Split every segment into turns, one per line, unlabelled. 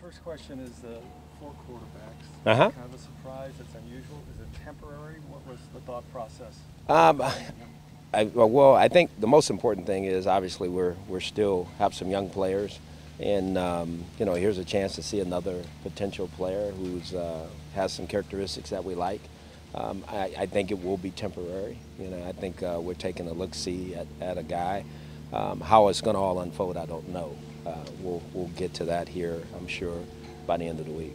First question is the four quarterbacks.
Uh-huh.
Kind of a surprise. It's unusual. Is it temporary? What was the thought process?
Um, well, I think the most important thing is obviously we're still have some young players, and here's a chance to see another potential player who's has some characteristics that we like. I think it will be temporary. I think we're taking a look-see at a guy. How it's going to all unfold, I don't know. We'll get to that here, I'm sure, by the end of the week.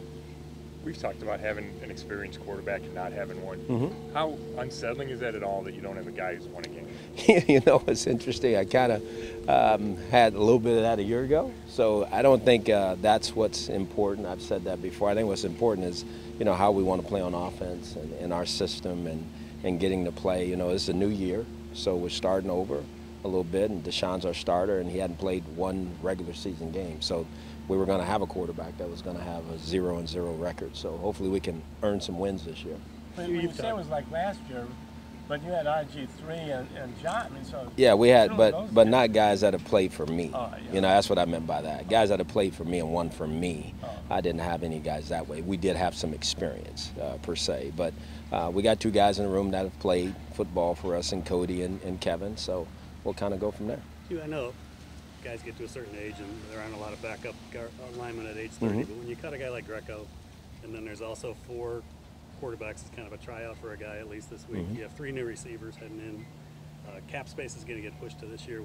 We've talked about having an experienced quarterback and not having one.
Mm-hmm.
How unsettling is that at all that you don't have a guy who's won a game?
It's interesting. I kind of had a little bit of that a year ago, so I don't think that's what's important. I've said that before. I think what's important is, how we want to play on offense and our system and getting to play. It's a new year, so we're starting over a little bit, and Deshaun's our starter, and he hadn't played one regular season game. So we were going to have a quarterback that was going to have a 0-0 record. So hopefully we can earn some wins this year.
When you say it was like last year, but you had RG3 and John.
Yeah, we had, but not guys that have played for me.
Oh, yeah.
That's what I meant by that. Guys that have played for me and won for me.
Oh.
I didn't have any guys that way. We did have some experience per se, but we got two guys in the room that have played football for us, and Cody and Kevin. So we'll kind of go from there.
I know guys get to a certain age and there aren't a lot of backup linemen at age 30, but when you cut a guy like Greco, and then there's also 4 quarterbacks, it's kind of a tryout for a guy at least this week. You have 3 new receivers heading in. Cap space is going to get pushed to this year.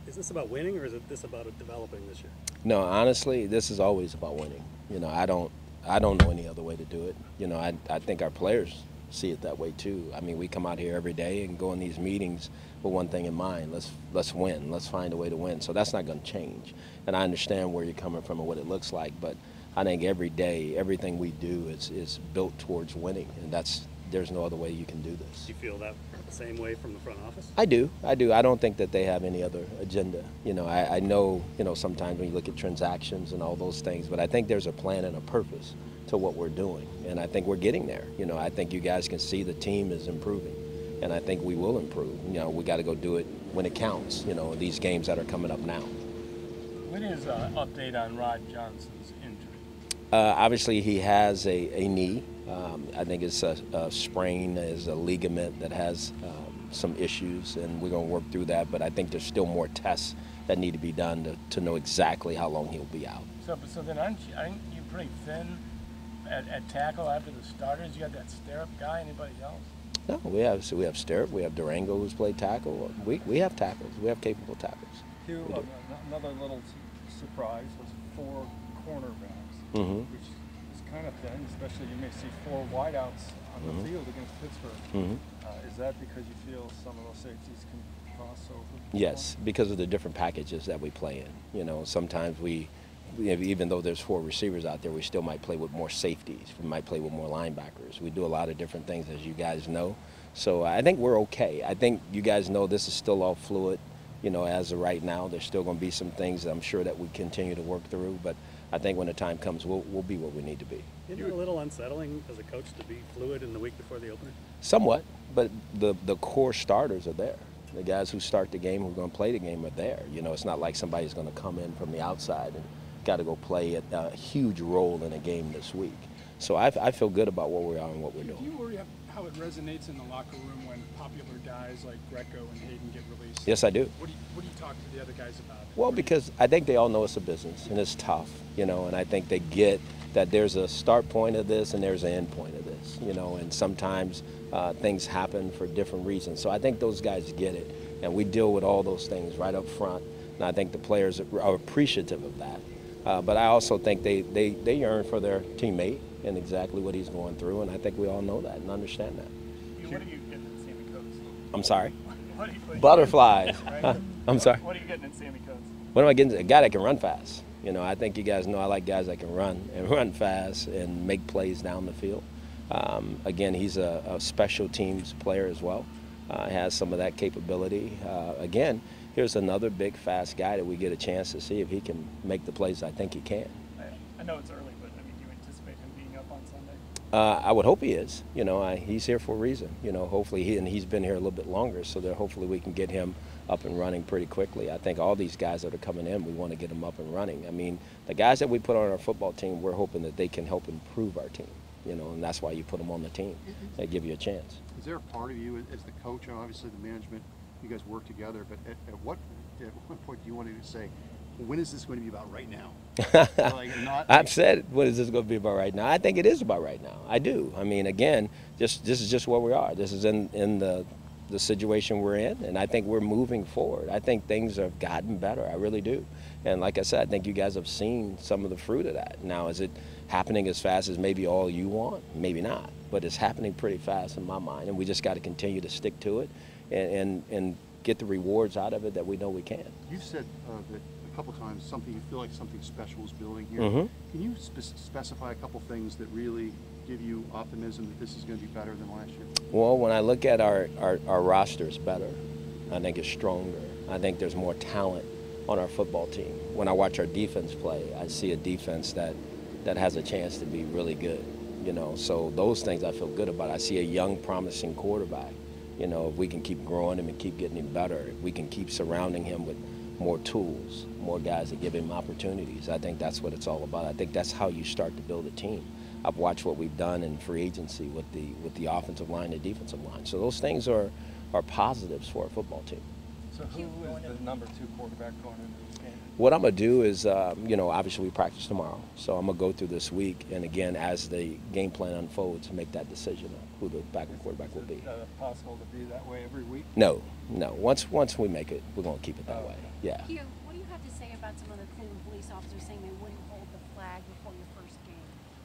Is this about winning, or is this about developing this year?
No, honestly, this is always about winning. I don't know any other way to do it. I think our players see it that way too. I mean, we come out here every day and go in these meetings with one thing in mind: let's win. Let's find a way to win. So that's not going to change. And I understand where you're coming from and what it looks like, but I think every day, everything we do is built towards winning, and there's no other way you can do this.
Do you feel that the same way from the front office?
I do. I don't think that they have any other agenda. I know, sometimes when you look at transactions and all those things, but I think there's a plan and a purpose to what we're doing, and I think we're getting there. I think you guys can see the team is improving, and I think we will improve. We got to go do it when it counts, these games that are coming up now.
What is an update on Rod Johnson's injury?
Obviously, he has a knee. I think it's a sprain, is a ligament that has some issues, and we're going to work through that. But I think there's still more tests that need to be done to know exactly how long he'll be out.
So then aren't you pretty thin at tackle after the starters? You got that Stirrup guy. Anybody else?
No, we have Stirrup. We have Durango, who's played tackle. We have tackles. We have capable tackles.
Another little surprise was 4 cornerbacks, which is kind of thin, especially you may see 4 wideouts on the field against Pittsburgh. Is that because you feel some of those safeties can cross over?
Yes, because of the different packages that we play in. Sometimes even though there's 4 receivers out there, we still might play with more safeties. We might play with more linebackers. We do a lot of different things, as you guys know. So I think we're okay. I think you guys know this is still all fluid. As of right now, there's still going to be some things that I'm sure that we continue to work through. But I think when the time comes, we'll be what we need to be.
Isn't it a little unsettling as a coach to be fluid in the week before the opener?
Somewhat, but the core starters are there. The guys who start the game, who are going to play the game, are there. It's not like somebody's going to come in from the outside and got to go play a huge role in a game this week. So I feel good about where we are and what we're doing.
Do you worry how it resonates in the locker room when popular guys like Greco and Hayden get released?
Yes, I do.
What do you talk to the other guys about?
Well, because I think they all know it's a business and it's tough, and I think they get that there's a start point of this and there's an end point of this, and sometimes things happen for different reasons. So I think those guys get it, and we deal with all those things right up front, and I think the players are appreciative of that. But I also think they yearn for their teammate and exactly what he's going through, and I think we all know that and understand that.
What are you getting in Sammy Coates?
I'm sorry?
What are you
Butterflies. I'm sorry?
What are you getting in Sammy Coates?
What am I getting? A guy that can run fast. I think you guys know I like guys that can run fast and make plays down the field. Again, he's a special teams player as well. Has some of that capability. Again, here's another big, fast guy that we get a chance to see if he can make the plays I think he can.
I know it's early, but do you anticipate him being up on Sunday?
I would hope he is. He's here for a reason. Hopefully he's been here a little bit longer, so that hopefully we can get him up and running pretty quickly. I think all these guys that are coming in, we want to get them up and running. I mean, the guys that we put on our football team, we're hoping that they can help improve our team, and that's why you put them on the team. They give you a chance.
Is there a part of you as the coach, and obviously the management, you guys work together, but at what point do you want to say, well, when is this going to be about right now? I've
said, what is this going to be about right now? I think it is about right now. I do. I mean, again, this is just where we are. This is in the situation we're in, and I think we're moving forward. I think things have gotten better. I really do. And like I said, I think you guys have seen some of the fruit of that. Now, is it happening as fast as maybe all you want? Maybe not. But it's happening pretty fast in my mind, and we just got to continue to stick to it and get the rewards out of it that we know we can.
You've said that a couple times something, you feel like something special is building here. Can you specify a couple things that really give you optimism that this is going to be better than last year?
Well, when I look at our roster, it's better. I think it's stronger. I think there's more talent on our football team. When I watch our defense play, I see a defense that has a chance to be really good. So those things I feel good about. I see a young, promising quarterback. If we can keep growing him and keep getting him better, if we can keep surrounding him with more tools, more guys that give him opportunities, I think that's what it's all about. I think that's how you start to build a team. I've watched what we've done in free agency with the offensive line and defensive line. So those things are positives for a football team.
So who is the number 2 quarterback going into this game?
What I'm going to do is, obviously we practice tomorrow. So I'm going to go through this week, and again, as the game plan unfolds, make that decision of who the backup quarterback will be.
Is it possible to be that way every week?
No. Once we make it, we're going to keep it that way. Yeah.
Hugh, what do you have to say about some of the Cleveland police officers saying they wouldn't hold the flag before your first game?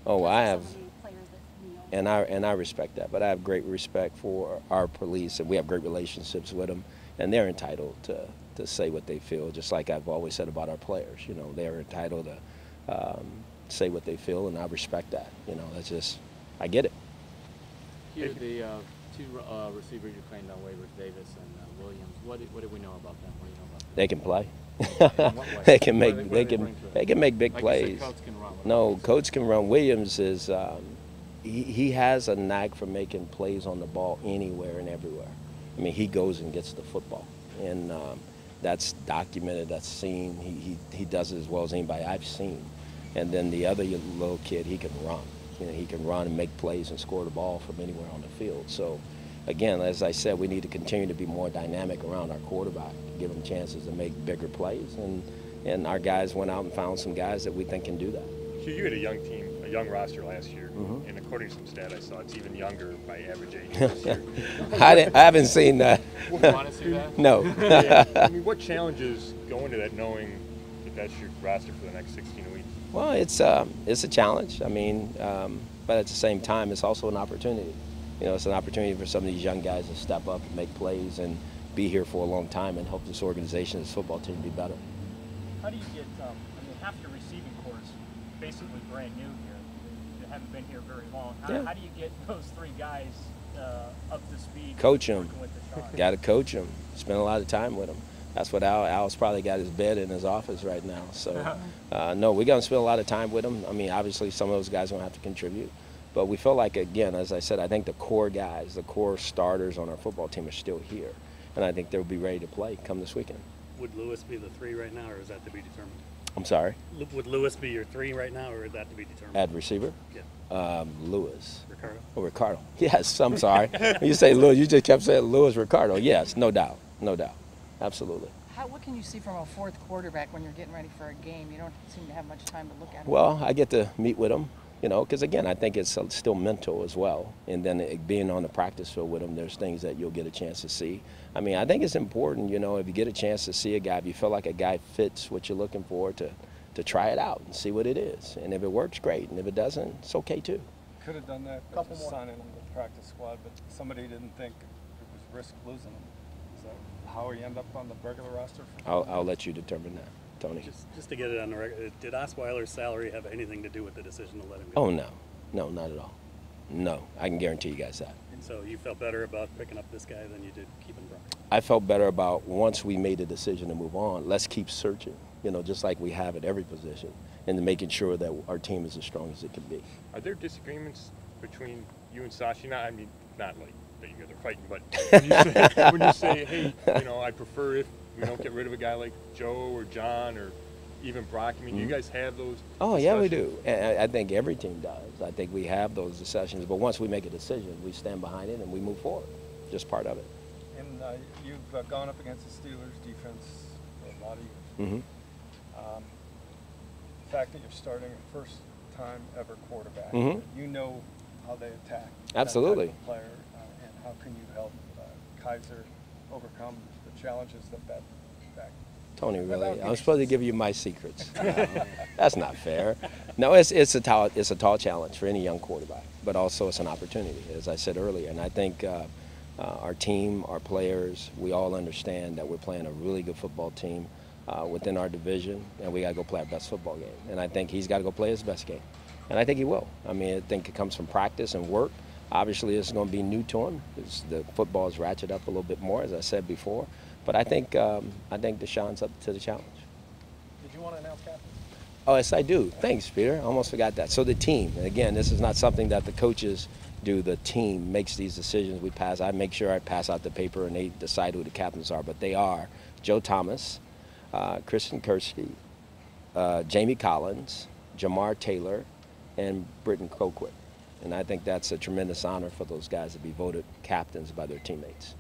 Oh, I have.
Some of the players that kneel.
And I respect that, but I have great respect for our police, and we have great relationships with them, and they're entitled to say what they feel, just like I've always said about our players. They're entitled to say what they feel, and I respect that. That's just, I get it.
Here, the 2 receivers you claimed on waivers, Davis and Williams. What do we know about them? What do you know about them?
They can play.
In what way?
They can make
What are
they can make big
like
plays.
You said, Coach can run.
No, Coach can run. Williams is he has a knack for making plays on the ball anywhere and everywhere. I mean, he goes and gets the football, and that's documented. That's seen. He does it as well as anybody I've seen. And then the other little kid, he can run. He can run and make plays and score the ball from anywhere on the field. So, again, as I said, we need to continue to be more dynamic around our quarterback, give him chances to make bigger plays. And our guys went out and found some guys that we think can do that.
Hugh, you had a young team, a young roster last year, and according to some stat I saw, it's even younger by average age this year.
I haven't seen that.
You want to see that?
No.
Yeah. I mean, what challenges go into that, knowing that that's your roster for the next 16 weeks?
Well, it's a challenge. I mean, but at the same time, it's also an opportunity. It's an opportunity for some of these young guys to step up and make plays and be here for a long time and help this organization, this football team, be better.
How do you get, half your receiving corps is basically brand new here. They haven't been here very long. How do you get those 3 guys up to speed?
Coach them.
The
Got to coach them. Spend a lot of time with them. That's what Al's probably got his bed in his office right now. So, no, we're going to spend a lot of time with them. I mean, obviously, some of those guys are going to have to contribute. But we feel like, again, as I said, I think the core guys, the core starters on our football team are still here. And I think they'll be ready to play come this weekend.
Would Lewis be the 3 right now, or is that to be determined?
I'm sorry?
Would Lewis be your 3 right now, or is that to be determined?
At receiver?
Yeah.
Lewis.
Ricardo?
Oh, Ricardo. Yes, I'm sorry. When you say Lewis, you just kept saying Lewis, Ricardo. Yes, no doubt. No doubt. Absolutely.
What can you see from a 4th quarterback when you're getting ready for a game? You don't seem to have much time to look at him.
Well, I get to meet with him, because, again, I think it's still mental as well. And then being on the practice field with him, there's things that you'll get a chance to see. I mean, I think it's important, if you get a chance to see a guy, if you feel like a guy fits what you're looking for, to try it out and see what it is. And if it works, great. And if it doesn't, it's okay, too.
Could have done that by just signing him to the practice squad, but somebody didn't think it was risk losing him. Is that how he ended up on the regular roster?
I'll let you determine that, Tony.
Just to get it on the record, did Osweiler's salary have anything to do with the decision to let him go?
Oh, no. No, not at all. No, I can guarantee you guys that.
So you felt better about picking up this guy than you did keeping Brock?
I felt better about once we made a decision to move on, let's keep searching, just like we have at every position, and making sure that our team is as strong as it can be.
Are there disagreements between you and Sashi? Not like that you guys are fighting, but when you say, hey, you know, I prefer if we don't get rid of a guy like Joe or John or even Brock. I mean, you guys have those
Oh, yeah, we
discussions?
do. And I think every team does. I think we have those discussions. But once we make a decision, we stand behind it and we move forward. Just part of it.
And you've gone up against the Steelers defense for a lot of years. The fact that you're starting a first-time ever quarterback, you know how they attack.
Absolutely.
That type of player, and how can you help Kaiser overcome the challenges that
Tony, really? I'm supposed to give you my secrets. That's not fair. No, it's a tall challenge for any young quarterback, but also it's an opportunity, as I said earlier. And I think our team, our players, we all understand that we're playing a really good football team within our division, and we got to go play our best football game. And I think he's got to go play his best game, and I think he will. I mean, I think it comes from practice and work. Obviously, it's going to be new to him. The football is ratcheted up a little bit more, as I said before. But I think Deshaun's up to the challenge.
Did you want to announce captain?
Oh, yes, I do. Thanks, Peter. I almost forgot that. So the team, and again, this is not something that the coaches do. The team makes these decisions. I make sure I pass out the paper, and they decide who the captains are. But they are Joe Thomas, Kristen Kirksey, Jamie Collins, Jamar Taylor, and Britton Colquitt. And I think that's a tremendous honor for those guys to be voted captains by their teammates.